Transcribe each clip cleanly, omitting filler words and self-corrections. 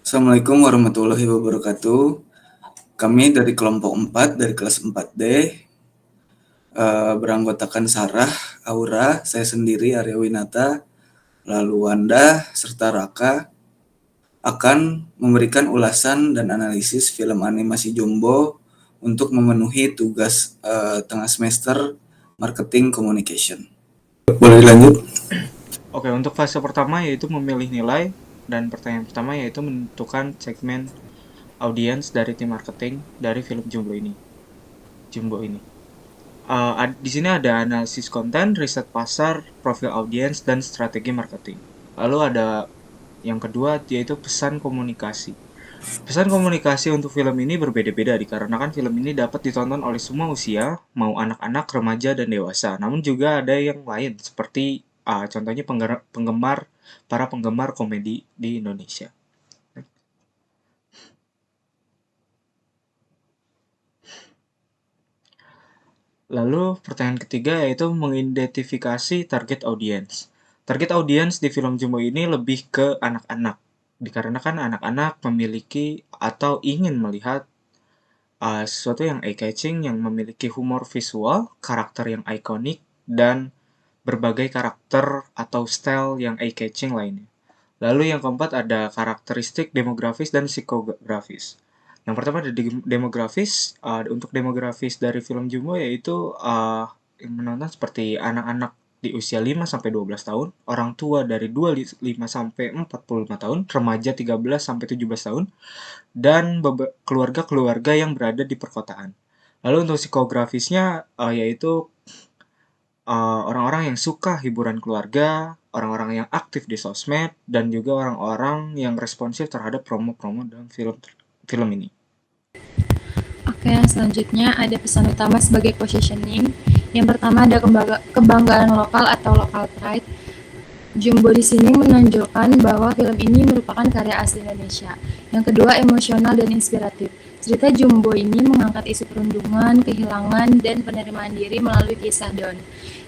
Assalamualaikum warahmatullahi wabarakatuh. Kami dari kelompok 4 dari kelas 4D beranggotakan Sarah, Aura, saya sendiri Arya Winata, lalu Wanda serta Raka akan memberikan ulasan dan analisis film animasi Jumbo untuk memenuhi tugas tengah semester Marketing Communication. Boleh dilanjut? Oke, untuk fase pertama yaitu memilih nilai, dan pertanyaan pertama yaitu menentukan segmen audiens dari tim marketing dari film Jumbo ini. Di sini ada analisis konten, riset pasar, profil audiens, dan strategi marketing. Lalu ada yang kedua yaitu pesan komunikasi. Pesan komunikasi untuk film ini berbeda-beda dikarenakan film ini dapat ditonton oleh semua usia, mau anak-anak, remaja, dan dewasa. Namun juga ada yang lain seperti contohnya para penggemar komedi di Indonesia. Lalu pertanyaan ketiga yaitu mengidentifikasi target audiens. Target audiens di film Jumbo ini lebih ke anak-anak, dikarenakan anak-anak memiliki atau ingin melihat sesuatu yang eye-catching, yang memiliki humor visual, karakter yang ikonik, dan berbagai karakter atau style yang eye-catching lainnya. Lalu yang keempat ada karakteristik demografis dan psikografis. Yang pertama ada demografis. Untuk demografis dari film Jumbo yaitu yang menonton seperti anak-anak di usia 5-12 tahun, orang tua dari 25-45 tahun, remaja 13-17 tahun, dan keluarga-keluarga yang berada di perkotaan. Lalu untuk psikografisnya yaitu orang-orang yang suka hiburan keluarga, orang-orang yang aktif di sosmed, dan juga orang-orang yang responsif terhadap promo-promo dalam film ini. Oke, selanjutnya ada pesan utama sebagai positioning. Yang pertama ada kebanggaan lokal atau local pride. Jumbo di sini menonjolkan bahwa film ini merupakan karya asli Indonesia. Yang kedua, emosional dan inspiratif. Cerita Jumbo ini mengangkat isu perundungan, kehilangan, dan penerimaan diri melalui kisah Don.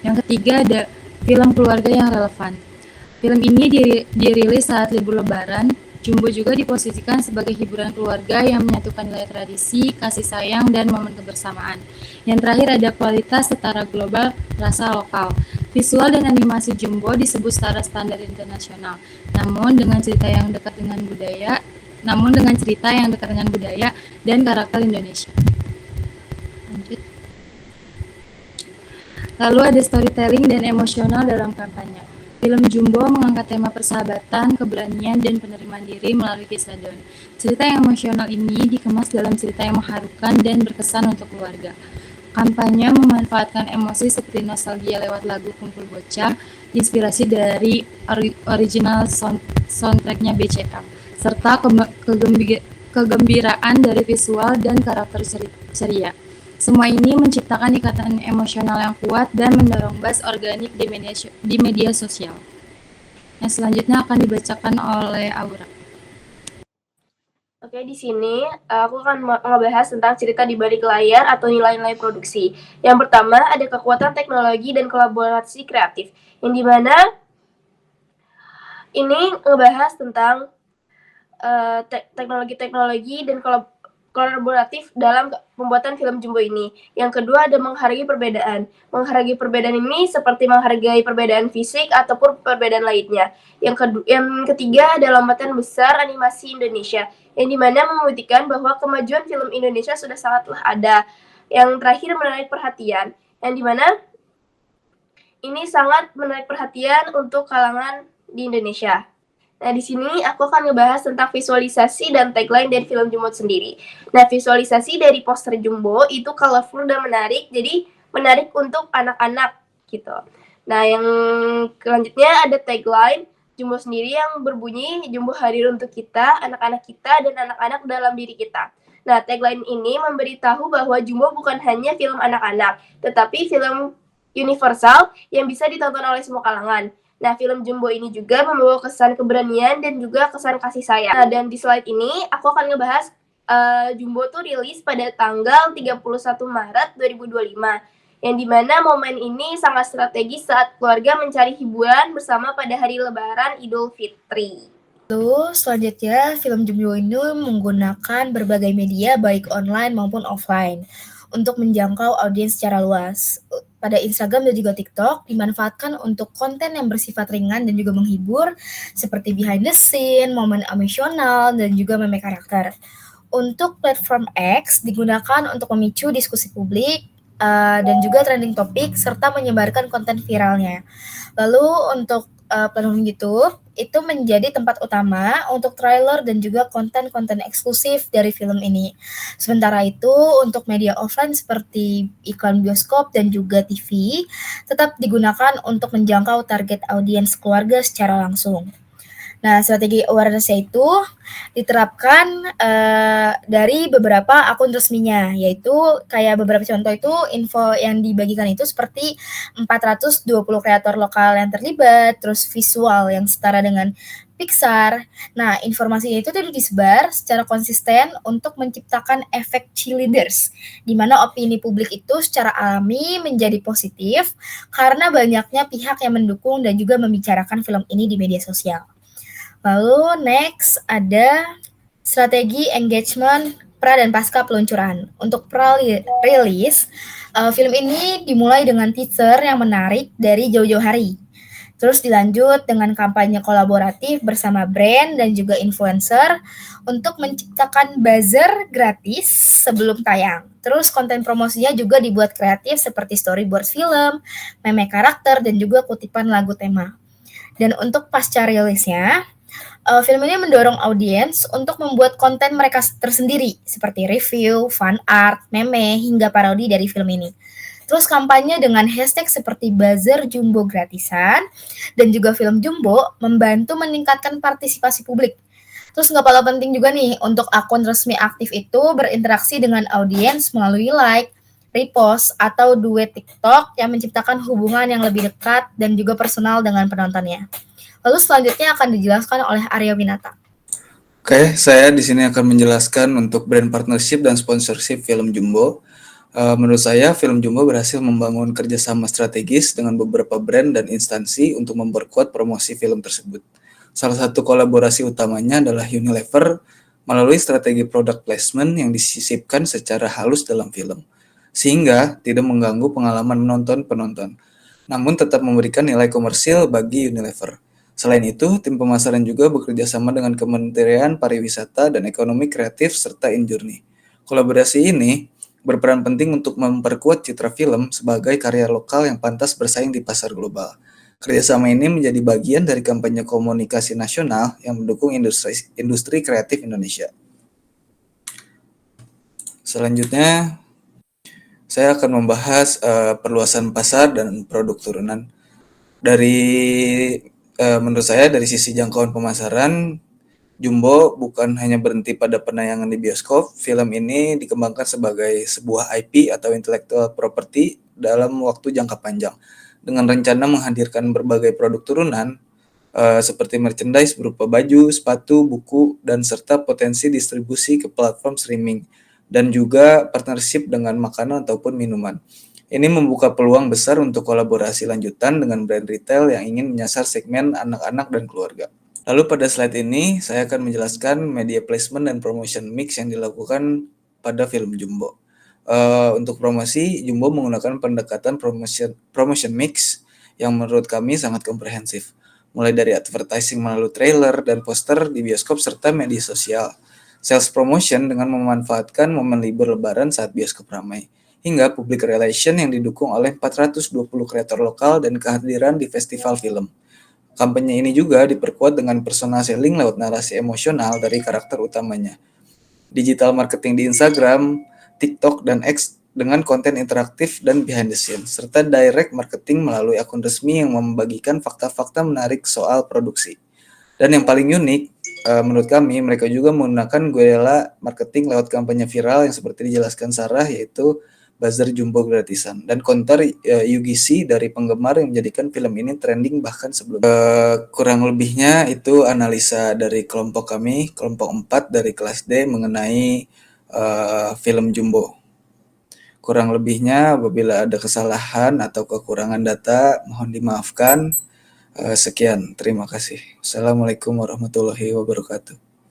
Yang ketiga, ada film keluarga yang relevan. Film ini dirilis saat libur Lebaran. Jumbo juga diposisikan sebagai hiburan keluarga yang menyatukan nilai tradisi, kasih sayang, dan momen kebersamaan. Yang terakhir ada kualitas setara global, rasa lokal. Visual dan animasi Jumbo disebut secara standar internasional, namun dengan cerita yang dekat dengan budaya dan karakter Indonesia. Lanjut. Lalu ada storytelling dan emosional dalam kampanye. Film Jumbo mengangkat tema persahabatan, keberanian, dan penerimaan diri melalui kisah Don. Cerita yang emosional ini dikemas dalam cerita yang mengharukan dan berkesan untuk keluarga. Kampanye memanfaatkan emosi seperti nostalgia lewat lagu Kumpul Bocah, inspirasi dari original soundtracknya BCL, serta kegembiraan dari visual dan karakter ceria. Semua ini menciptakan ikatan emosional yang kuat dan mendorong buzz organik di media sosial. Yang selanjutnya akan dibacakan oleh Aura. Oke, di sini aku akan membahas tentang cerita di balik layar atau nilai-nilai produksi. Yang pertama ada kekuatan teknologi dan kolaborasi kreatif, yang dimana ini ngebahas tentang teknologi-teknologi dan kolaboratif dalam pembuatan film Jumbo ini. Yang kedua ada menghargai perbedaan. Menghargai perbedaan ini seperti menghargai perbedaan fisik ataupun perbedaan lainnya. Yang ketiga ada lompatan besar animasi Indonesia, yang dimana membuktikan bahwa kemajuan film Indonesia sudah sangatlah ada. Yang terakhir menarik perhatian, yang dimana ini sangat menarik perhatian untuk kalangan di Indonesia. Nah, di sini aku akan ngebahas tentang visualisasi dan tagline dari film Jumbo sendiri. Nah, visualisasi dari poster Jumbo itu colorful dan menarik, jadi menarik untuk anak-anak gitu. Nah, yang selanjutnya ada tagline Jumbo sendiri yang berbunyi, Jumbo hadir untuk kita, anak-anak kita, dan anak-anak dalam diri kita. Nah, tagline ini memberitahu bahwa Jumbo bukan hanya film anak-anak, tetapi film universal yang bisa ditonton oleh semua kalangan. Nah, film Jumbo ini juga membawa kesan keberanian dan juga kesan kasih sayang. Nah, dan di slide ini aku akan ngebahas Jumbo tuh rilis pada tanggal 31 Maret 2025. Yang dimana momen ini sangat strategis saat keluarga mencari hiburan bersama pada hari Lebaran Idul Fitri. Lalu selanjutnya film Jumbo ini menggunakan berbagai media baik online maupun offline untuk menjangkau audiens secara luas. Pada Instagram dan juga TikTok dimanfaatkan untuk konten yang bersifat ringan dan juga menghibur seperti behind the scene, momen emosional, dan juga meme karakter. Untuk platform X digunakan untuk memicu diskusi publik dan juga trending topik serta menyebarkan konten viralnya. Lalu untuk platform YouTube itu menjadi tempat utama untuk trailer dan juga konten-konten eksklusif dari film ini. Sementara itu untuk media offline seperti iklan bioskop dan juga TV tetap digunakan untuk menjangkau target audiens keluarga secara langsung. Nah, strategi awareness-nya itu diterapkan dari beberapa akun resminya, yaitu kayak beberapa contoh itu info yang dibagikan itu seperti 420 kreator lokal yang terlibat, terus visual yang setara dengan Pixar. Nah, informasinya itu tuh disebar secara konsisten untuk menciptakan efek cheerleaders, di mana opini publik itu secara alami menjadi positif karena banyaknya pihak yang mendukung dan juga membicarakan film ini di media sosial. Lalu next ada strategi engagement pra dan pasca peluncuran. Untuk rilis, film ini dimulai dengan teaser yang menarik dari jauh-jauh hari. Terus dilanjut dengan kampanye kolaboratif bersama brand dan juga influencer untuk menciptakan buzzer gratis sebelum tayang. Terus konten promosinya juga dibuat kreatif seperti storyboard film, meme karakter, dan juga kutipan lagu tema. Dan untuk pasca rilisnya, film ini mendorong audiens untuk membuat konten mereka tersendiri seperti review, fan art, meme, hingga parodi dari film ini. Terus kampanye dengan hashtag seperti buzzer Jumbo gratisan dan juga film Jumbo membantu meningkatkan partisipasi publik. Terus nggak kalah penting juga nih untuk akun resmi aktif itu berinteraksi dengan audiens melalui like, repost, atau duet TikTok yang menciptakan hubungan yang lebih dekat dan juga personal dengan penontonnya. Lalu selanjutnya akan dijelaskan oleh Arya Winata. Oke, saya di sini akan menjelaskan untuk brand partnership dan sponsorship film Jumbo. Menurut saya, film Jumbo berhasil membangun kerjasama strategis dengan beberapa brand dan instansi untuk memperkuat promosi film tersebut. Salah satu kolaborasi utamanya adalah Unilever melalui strategi product placement yang disisipkan secara halus dalam film, sehingga tidak mengganggu pengalaman menonton penonton, namun tetap memberikan nilai komersil bagi Unilever. Selain itu, tim pemasaran juga bekerja sama dengan Kementerian Pariwisata dan Ekonomi Kreatif serta Injourney. Kolaborasi ini berperan penting untuk memperkuat citra film sebagai karya lokal yang pantas bersaing di pasar global. Kerjasama ini menjadi bagian dari kampanye komunikasi nasional yang mendukung industri kreatif Indonesia. Selanjutnya, saya akan membahas perluasan pasar dan produk turunan. Menurut saya dari sisi jangkauan pemasaran, Jumbo bukan hanya berhenti pada penayangan di bioskop. Film ini dikembangkan sebagai sebuah IP atau intellectual property dalam waktu jangka panjang, dengan rencana menghadirkan berbagai produk turunan seperti merchandise berupa baju, sepatu, buku, dan serta potensi distribusi ke platform streaming, dan juga partnership dengan makanan ataupun minuman. Ini membuka peluang besar untuk kolaborasi lanjutan dengan brand retail yang ingin menyasar segmen anak-anak dan keluarga. Lalu pada slide ini, saya akan menjelaskan media placement dan promotion mix yang dilakukan pada film Jumbo. Untuk promosi, Jumbo menggunakan pendekatan promotion mix yang menurut kami sangat komprehensif, mulai dari advertising melalui trailer dan poster di bioskop serta media sosial, sales promotion dengan memanfaatkan momen libur lebaran saat bioskop ramai, hingga public relation yang didukung oleh 420 kreator lokal dan kehadiran di festival film. Kampanye ini juga diperkuat dengan personal selling lewat narasi emosional dari karakter utamanya, digital marketing di Instagram, TikTok, dan X dengan konten interaktif dan behind the scene, serta direct marketing melalui akun resmi yang membagikan fakta-fakta menarik soal produksi. Dan yang paling unik, menurut kami, mereka juga menggunakan guerrilla marketing lewat kampanye viral yang seperti dijelaskan Sarah, yaitu buzzer Jumbo gratisan, dan counter UGC dari penggemar yang menjadikan film ini trending bahkan sebelum. Kurang lebihnya itu analisa dari kelompok kami, kelompok 4 dari kelas D mengenai film Jumbo. Kurang lebihnya apabila ada kesalahan atau kekurangan data mohon dimaafkan. Sekian, terima kasih. Wassalamualaikum warahmatullahi wabarakatuh.